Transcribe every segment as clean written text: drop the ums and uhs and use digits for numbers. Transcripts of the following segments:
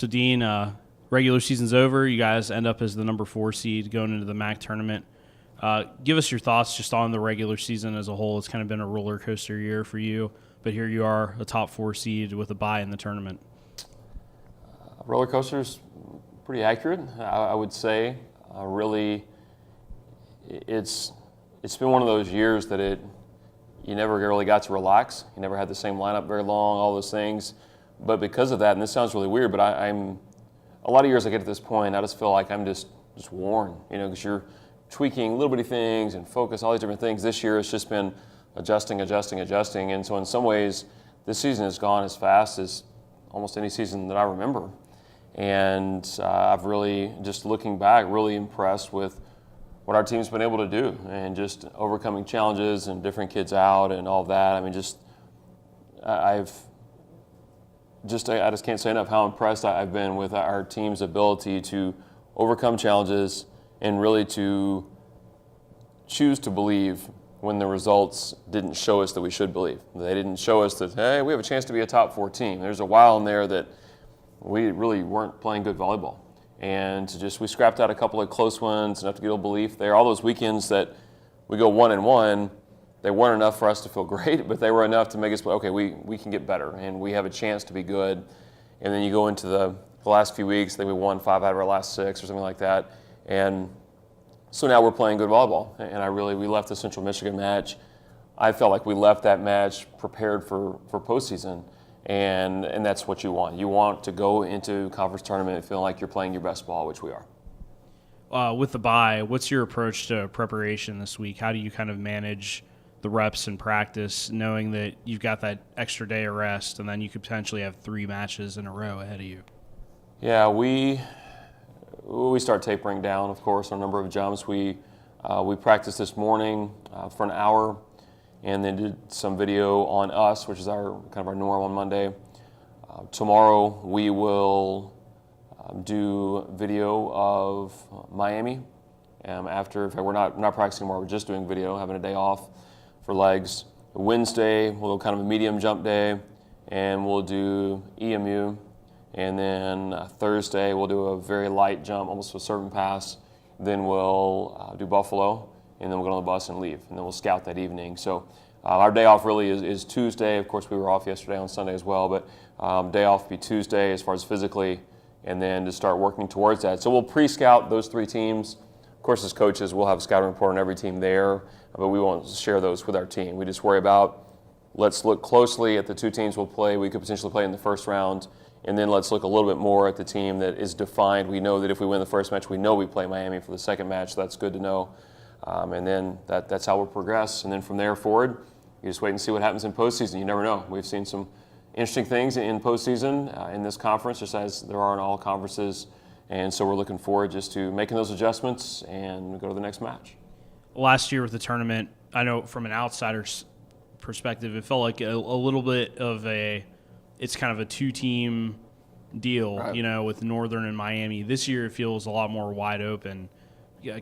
So, Deane, regular season's over. You guys end up as the number 4 seed going into the MAC tournament. Give us your thoughts just on the regular season as a whole. It's kind of been a roller coaster year for you, but here you are, a top 4 seed with a bye in the tournament. Roller coaster's pretty accurate, I would say. Really, it's been one of those years that you never really got to relax. You never had the same lineup very long, all those things. But because of that, and this sounds really weird, but I'm a lot of years I get to this point, I just feel like I'm just worn, because you're tweaking little bitty things and focus, all these different things. This year it's just been adjusting. And so in some ways, this season has gone as fast as almost any season that I remember. And I've really, just looking back, really impressed with what our team's been able to do and just overcoming challenges and different kids out and all that. I mean, I just can't say enough how impressed I've been with our team's ability to overcome challenges and really to choose to believe when the results didn't show us that we should believe. They didn't show us that, hey, we have a chance to be a top 4 team. There's a while in there that we really weren't playing good volleyball. And we scrapped out a couple of close ones, enough to get a little belief there. All those weekends that we go 1-1, they weren't enough for us to feel great, but they were enough to make us, okay, we can get better, and we have a chance to be good. And then you go into the last few weeks, I think we won 5 out of our last 6 or something like that. And so now we're playing good volleyball. And we left the Central Michigan match. I felt like we left that match prepared for postseason. And that's what you want. You want to go into conference tournament feeling like you're playing your best ball, which we are. With the bye, what's your approach to preparation this week? How do you kind of manage the reps in practice, knowing that you've got that extra day of rest and then you could potentially have 3 matches in a row ahead of you? Yeah, we start tapering down, of course, on a number of jumps. We practiced this morning for an hour, and then did some video on us, which is our norm on Monday. Tomorrow we will do video of Miami. After, in fact, we're not practicing tomorrow. We're just doing video, having a day off for legs. Wednesday we'll do kind of a medium jump day, and we'll do EMU. And then Thursday we'll do a very light jump, almost a serving pass. Then we'll do Buffalo, and then we'll get on the bus and leave, and then we'll scout that evening. So our day off really is Tuesday. Of course, we were off yesterday on Sunday as well, but day off will be Tuesday as far as physically, and then to start working towards that. So we'll pre-scout those 3 teams. Of course, as coaches, we'll have a scouting report on every team there, but we won't share those with our team. We just worry about, let's look closely at the 2 teams we'll play. We could potentially play in the first round, and then let's look a little bit more at the team that is defined. We know that if we win the first match, we know we play Miami for the second match, so that's good to know. And then that's how we'll progress. And then from there forward, you just wait and see what happens in postseason. You never know. We've seen some interesting things in postseason in this conference, just as there are in all conferences. And so we're looking forward just to making those adjustments and go to the next match. Last year with the tournament, I know from an outsider's perspective, it felt like a little bit of it's kind of a 2-team deal, right, with Northern and Miami. This year it feels a lot more wide open.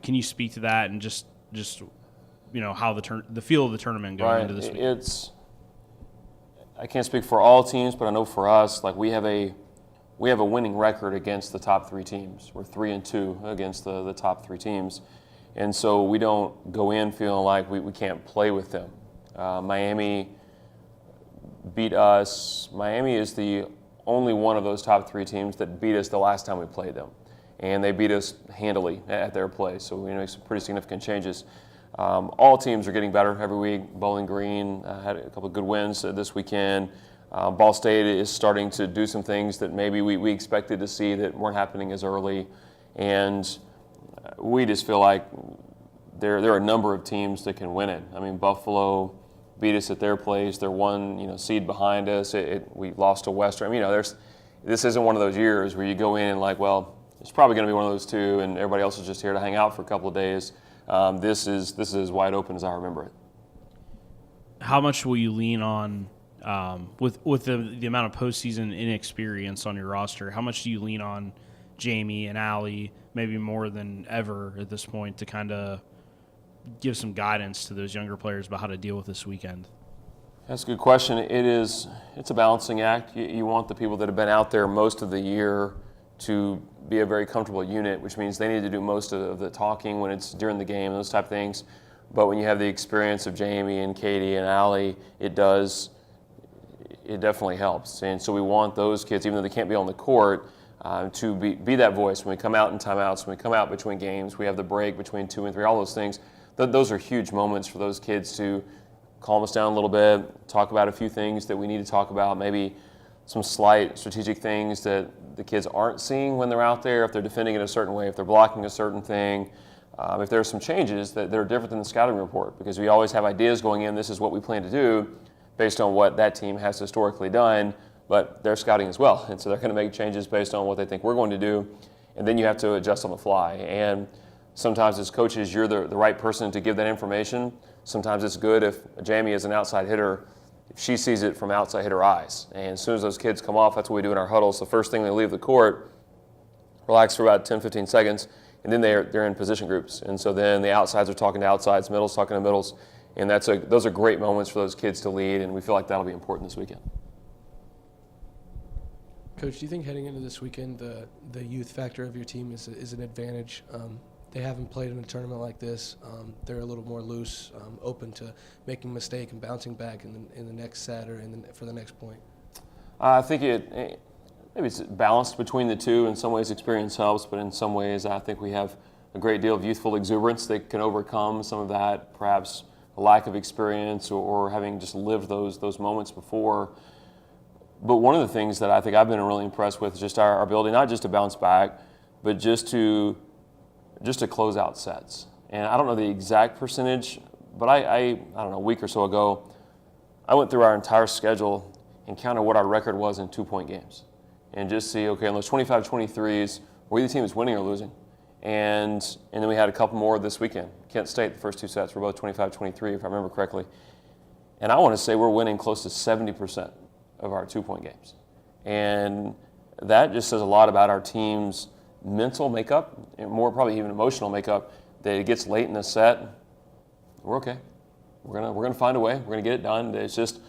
Can you speak to that and just how the feel of the tournament going into this week? I can't speak for all teams, but I know for us, we have a winning record against the top 3 teams. We're 3-2 against the top 3 teams, and so we don't go in feeling like we can't play with them. Miami beat us. Miami is the only one of those top 3 teams that beat us the last time we played them, and they beat us handily at their place. So we make some pretty significant changes. All teams are getting better every week. Bowling Green had a couple of good wins this weekend. Ball State is starting to do some things that maybe we expected to see that weren't happening as early. And we just feel like there are a number of teams that can win it. I mean, Buffalo beat us at their place. They're 1 seed behind us. We lost to Western. I mean, this isn't one of those years where you go in and well, it's probably going to be one of those 2, and everybody else is just here to hang out for a couple of days. This is as wide open as I remember it. How much will you lean on with the amount of postseason inexperience on your roster? How much do you lean on Jamie and Allie, maybe more than ever at this point, to kind of give some guidance to those younger players about how to deal with this weekend? That's a good question. It's a balancing act. You want the people that have been out there most of the year to be a very comfortable unit, which means they need to do most of the talking when it's during the game, those type of things. But when you have the experience of Jamie and Katie and Allie, it definitely helps. And so we want those kids, even though they can't be on the court, to be that voice when we come out in timeouts, when we come out between games, we have the break between 2 and 3, all those things. Those are huge moments for those kids to calm us down a little bit, talk about a few things that we need to talk about, maybe some slight strategic things that the kids aren't seeing when they're out there, if they're defending in a certain way, if they're blocking a certain thing, if there are some changes that are different than the scouting report, because we always have ideas going in, this is what we plan to do based on what that team has historically done, but they're scouting as well, and so they're going to make changes based on what they think we're going to do, and then you have to adjust on the fly. And sometimes as coaches, you're the right person to give that information. Sometimes it's good if Jamie is an outside hitter, if she sees it from outside hitter eyes. And as soon as those kids come off, that's what we do in our huddles. The first thing they leave the court, relax for about 10, 15 seconds, and then they're in position groups. And so then the outsides are talking to outsides, middles talking to middles, and those are great moments for those kids to lead, and we feel like that'll be important this weekend. Coach, do you think heading into this weekend, the youth factor of your team is an advantage? They haven't played in a tournament like this. They're a little more loose, open to making a mistake and bouncing back in the next set or for the next point. I think maybe it's balanced between the two. In some ways, experience helps, but in some ways, I think we have a great deal of youthful exuberance that can overcome some of that, perhaps a lack of experience or having just lived those moments before. But one of the things that I think I've been really impressed with is just our ability, not just to bounce back, but just to close out sets. And I don't know the exact percentage, but I don't know, a week or so ago, I went through our entire schedule and counted what our record was in 2-point games. And just see, okay, on those 25-23s, were we the team that's winning or losing? And then we had a couple more this weekend. Kent State, the first 2 sets were both 25-23, if I remember correctly. And I want to say we're winning close to 70% of our 2-point games. And that just says a lot about our team's mental makeup, and more probably even emotional makeup, that it gets late in the set, we're okay. We're gonna find a way. We're gonna get it done. It's just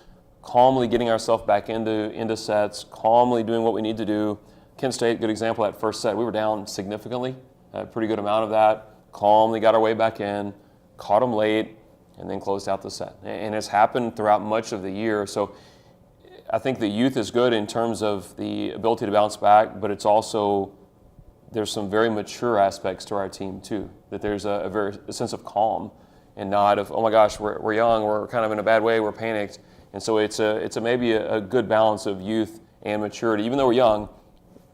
calmly getting ourselves back into sets, calmly doing what we need to do. Kent State, good example, that first set, we were down significantly, a pretty good amount of that, calmly got our way back in, caught them late, and then closed out the set. And it's happened throughout much of the year. So I think the youth is good in terms of the ability to bounce back, but it's also, there's some very mature aspects to our team too, that there's a sense of calm and not of, oh my gosh, we're young, we're kind of in a bad way, we're panicked. And so it's maybe a good balance of youth and maturity. Even though we're young,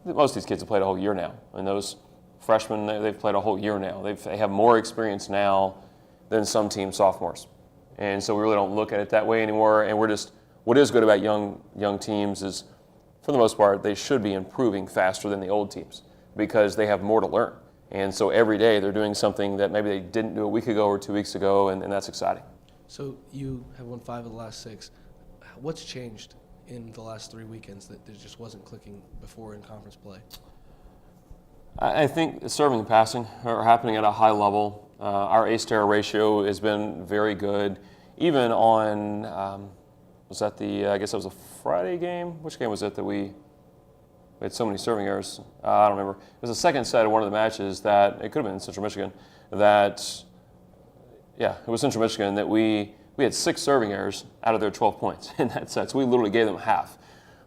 most of these kids have played a whole year now. And those freshmen, they've played a whole year now. They have more experience now than some team sophomores. And so we really don't look at it that way anymore. And what is good about young teams is, for the most part, they should be improving faster than the old teams, because they have more to learn. And so every day they're doing something that maybe they didn't do a week ago or 2 weeks ago, and that's exciting. So you have won 5 of the last 6. What's changed in the last 3 weekends that there just wasn't clicking before in conference play? I think serving and passing are happening at a high level. Our ace-to-error ratio has been very good. Even on, was that I guess that was a Friday game? Which game was it that we had so many serving errors? I don't remember. It was the second set of one of the matches that, it could have been in Central Michigan, it was Central Michigan, that we had 6 serving errors out of their 12 points in that set. So we literally gave them half.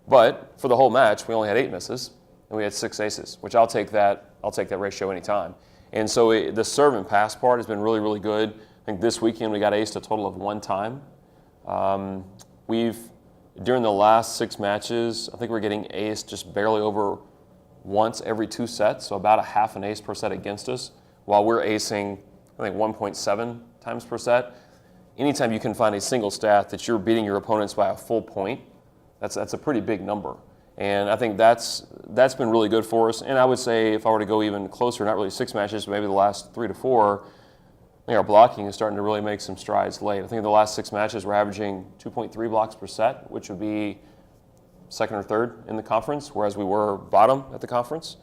But for the whole match, we only had 8 misses, and we had 6 aces, which I'll take that ratio anytime. And so the serve and pass part has been really, really good. I think this weekend we got aced a total of 1 time. During the last 6 matches, I think we're getting aced just barely over once every 2 sets, so about a half an ace per set against us, while we're acing, I think, 1.7 times per set. Anytime you can find a single stat that you're beating your opponents by a full point, that's a pretty big number. And I think that's been really good for us. And I would say if I were to go even closer, not really 6 matches, but maybe the last 3 to 4, I think our blocking is starting to really make some strides late. I think in the last 6 matches we're averaging 2.3 blocks per set, which would be 2nd or 3rd in the conference, whereas we were bottom at the conference.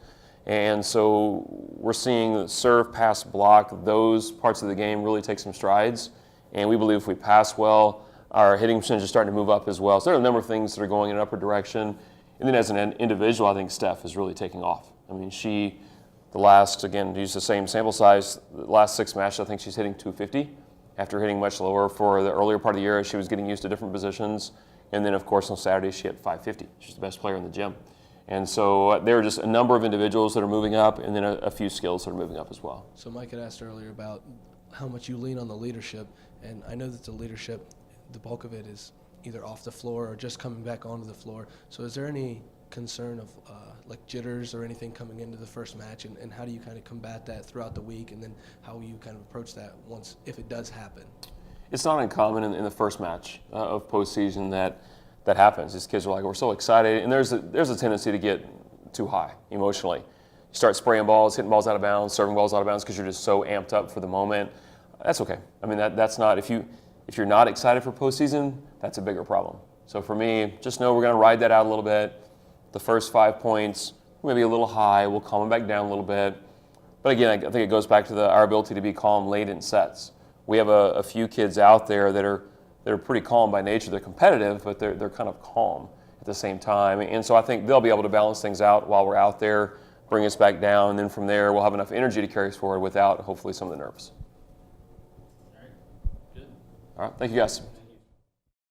And so we're seeing the serve, pass, block, those parts of the game really take some strides. And we believe if we pass well, our hitting percentage is starting to move up as well. So there are a number of things that are going in an upward direction. And then as an individual, I think Steph is really taking off. I mean, again, use the same sample size, the last 6 matches, I think she's hitting 250 after hitting much lower for the earlier part of the year as she was getting used to different positions. And then, of course, on Saturday, she hit 550. She's the best player in the gym. And so there are just a number of individuals that are moving up, and then a few skills that are moving up as well. So Mike had asked earlier about how much you lean on the leadership, and I know that the leadership, the bulk of it is either off the floor or just coming back onto the floor. So is there any concern of like jitters or anything coming into the first match, and how do you kind of combat that throughout the week, and then how will you kind of approach that if it does happen? It's not uncommon in the first match of postseason that happens. These kids are like, we're so excited, and there's a tendency to get too high emotionally. You start spraying balls, hitting balls out of bounds, serving balls out of bounds because you're just so amped up for the moment. That's okay. I mean, that's not, if you're not excited for postseason, that's a bigger problem. So for me, just know we're going to ride that out a little bit. The first 5 points, maybe a little high, we'll calm them back down a little bit. But again, I think it goes back to our ability to be calm late in sets. We have a few kids out there that are pretty calm by nature. They're competitive, but they're kind of calm at the same time. And so I think they'll be able to balance things out while we're out there, bring us back down, and then from there we'll have enough energy to carry us forward without hopefully some of the nerves. All right. Good. All right, thank you guys.